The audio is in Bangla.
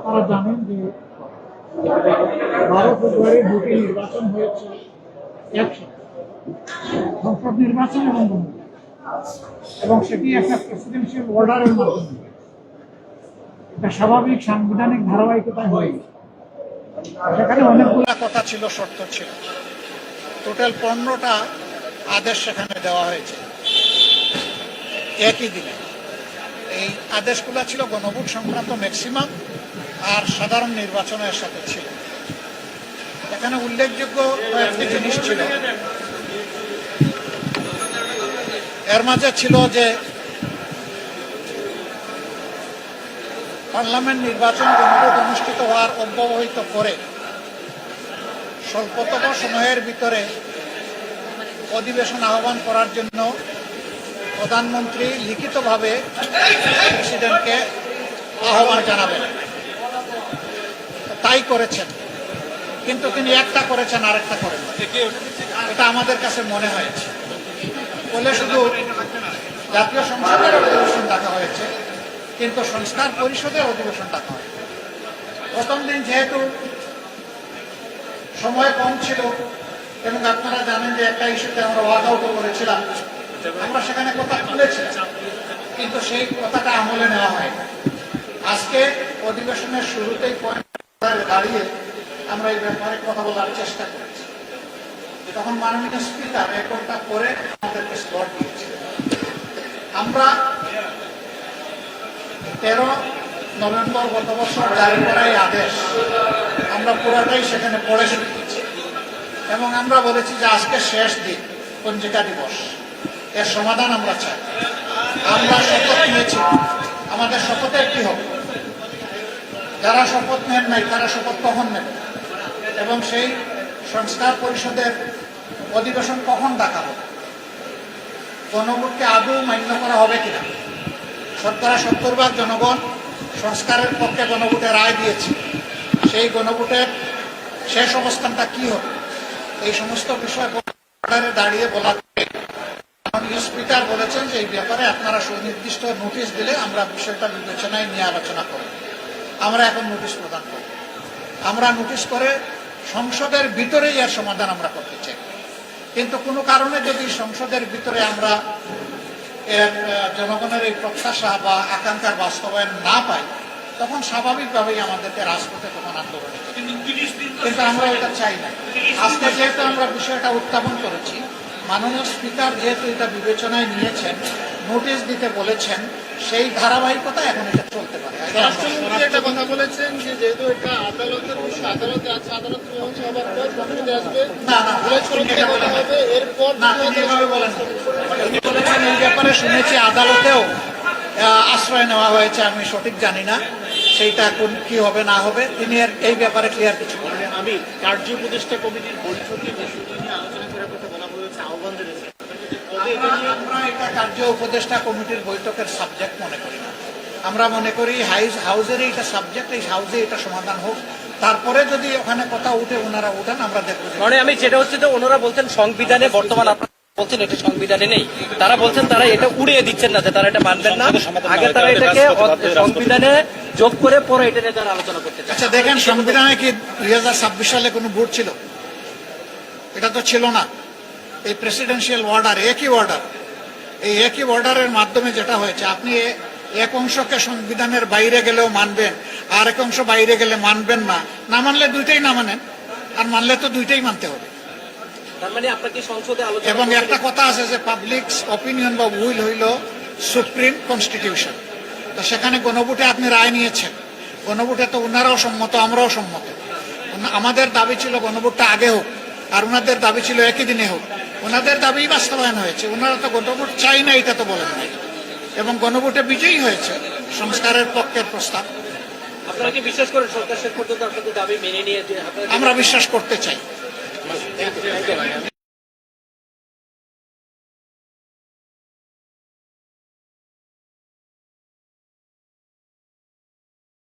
আপনারা জানেন যে 12 ফেব্রুয়ারি দুটি নির্বাচন হয়েছে একসাথে, সংসদ নির্বাচন এবং সেটি একটা প্রেসিডেন্সিয়াল অর্ডারের মাধ্যমে। এটা স্বাভাবিক সাংবিধানিক ধারাবাহিকতায় হয়েছে। সেখানে অনেকগুলো কথা ছিল, শর্ত ছিল, টোটাল 15টা আদেশ সেখানে দেওয়া হয়েছে একই দিনে। এই আদেশগুলো ছিল গণভোট সংক্রান্ত ম্যাক্সিমাম আর সাধারণ নির্বাচনের সাথে ছিল। এখানে উল্লেখযোগ্য কয়েকটি জিনিস ছিল। এর মাঝে ছিল যে পার্লামেন্ট নির্বাচন গণভোট অনুষ্ঠিত হওয়ার অব্যবহিত করে স্বল্পতম সময়ের ভিতরে অধিবেশন আহ্বান করার জন্য প্রধানমন্ত্রী লিখিতভাবে প্রেসিডেন্টকে আহ্বান জানাবেন। তাই করেছেন, কিন্তু তিনি একটা করেছেন আরেকটা করেন। এটা আমাদের কাছে মনে হয়েছে বলে শুধু জাতীয় সংসদের অধিবেশন ডাকা হয়েছে, কিন্তু সংস্কার পরিষদের অধিবেশন ডাকা হয়। প্রথম দিন যেহেতু সময় কম ছিল এবং আপনারা জানেন যে একটা ইস্যুতে আমরা ওয়াক আউট করেছিলাম, আমরা সেখানে কথা তুলেছিলাম, কিন্তু সেই কথাটা আমলে নেওয়া হয়। আজকে অধিবেশনের শুরুতেই দাঁড়িয়ে আমরা এই ব্যাপারে কথা বলার চেষ্টা করেছি। তখন মাননীয় স্পিকার এক ঘন্টা পরে আমাদেরকে স্লট দিয়েছিলেন। আমরা 13 নভেম্বর গত বছর জারি করা এই আদেশ আমরা পুরাটাই সেখানে পড়ে শুনেছি এবং আমরা বলেছি যে আজকে শেষ দিন, পঞ্জিকা দিবস, এর সমাধান আমরা চাই। আমরা শপথ নিয়েছি, আমাদের শপথের কি হবে? যারা শপথ নেন নাই তারা শপথ কখন নেবে এবং সেই সংস্কার পরিষদের অধিবেশন কখন ডাকা হবে? গণভোটকে আদৌ মান্য করা হবে কিনা? 70% জনগণ সংস্কারের পক্ষে গণভোটে রায় দিয়েছে। সেই গণভোটের শেষ অবস্থানটা কি হবে? এই সমস্ত বিষয় দাঁড়িয়ে বলা স্পিকার বলেছেন যে এই ব্যাপারে আপনারা সুনির্দিষ্ট নোটিশ দিলে আমরা বিষয়টা বিবেচনায় নিয়ে আলোচনা করব। আমরা এখন নোটিশ প্রদান করব। আমরা নোটিশ করে সংসদের ভিতরেই এর সমাধান আমরা করতে চাই, কিন্তু কোনো কারণে যদি সংসদের ভিতরে আমরা এর জনগণের এই প্রত্যাশা বা আকাঙ্ক্ষার বাস্তবায়ন না পাই, তখন স্বাভাবিকভাবেই আমাদেরকে রাজপথে তখন আন্দোলন, কিন্তু আমরা এটা চাই না। আজকে যেহেতু আমরা বিষয়টা উত্থাপন করেছি, মাননীয় স্পিকার যেহেতু এটা বিবেচনায় নিয়েছেন, নোটিশ দিতে বলেছেন, সেই ধারাবাহিকতা এখন এটা চলতে পারে। রাষ্ট্রমন্ত্রী একটা কথা বলেছেন যে যেহেতু এটা আদালতের আদালতে আছে, আদালত মীমাংসা হবার পর কমিটিতে আসবে, এরপর বলেন এই ব্যাপারে শুনেছি আদালতেও আশ্রয় নেওয়া হয়েছে, আমি সঠিক জানি না সেইটা এখন কি হবে না হবে। তিনি এই ব্যাপারে ক্লিয়ার কিছু বলেন। আমি কার্য উপদেষ্টা কমিটির বৈঠকে বিষয়টি নিয়ে আলোচনা করার কথা বলা হয়েছে, আহ্বান জানিয়েছে। আমরা এটা কার্য উপদেষ্টা কমিটির বৈঠকের সাবজেক্ট মনে করি না। আমরা মনে করি হাউজের এটা সাবজেক্ট, এই হাউজে এটা সমাধান হোক, তারপরে যদি ওখানে কথা উঠে ওনারা উঠান আমরা দেখবো। মানে আমি যেটা হচ্ছে যে ওনারা বলছেন সংবিধানে বর্তমান আপনারা বলছেন এটা সংবিধানে নেই, তারা বলছেন তারা এটা উড়িয়ে দিচ্ছেন না, যে তারা এটা মানবেন না, আগে তারা এটাকে সংবিধানে যোগ করে পরে এটা নিয়ে তারা আলোচনা করতে চান। আচ্ছা দেখেন, সংবিধানে কি 2026 সালে কোনো ভোট ছিল? এটা তো ছিল না। এই প্রেসিডেন্সিয়াল অর্ডার, একই অর্ডার, এই একই অর্ডারের মাধ্যমে যেটা হয়েছে, আপনি এক অংশকে সংবিধানের বাইরে গেলেও মানবেন, আর এক অংশ বাইরে গেলে মানবেন না। না মানলে দুইটাই না মানেন, আর মানলে তো দুইটাই মানতে হবে। মানে আপনাকে সংসদে আলোচনা এবং একটা কথা আছে যে পাবলিক অপিনিয়ন বা উইল হইল সুপ্রিম কনস্টিটিউশন। তো সেখানে গণভোটে আপনি রায় নিয়েছেন, গণভোটে তো ওনারাও সম্মত, আমরাও সম্মত। আমাদের দাবি ছিল গণভোটটা আগে হোক, আর ওনাদের দাবি ছিল একই দিনে হোক। ওনাদের দাবি বাস্তবায়ন হয়েছে, ওনারা তো গণভোট চাই না এটা তো বলেন নাই, এবং গণভোটে বিজয়ী হয়েছে সংস্কারের পক্ষের প্রস্তাব। আপনারা কি বিশ্বাস করেন সরকার শেষ পর্যন্ত আপনাদের দাবি মেনে নিয়ে? আমরা বিশ্বাস করতে চাই।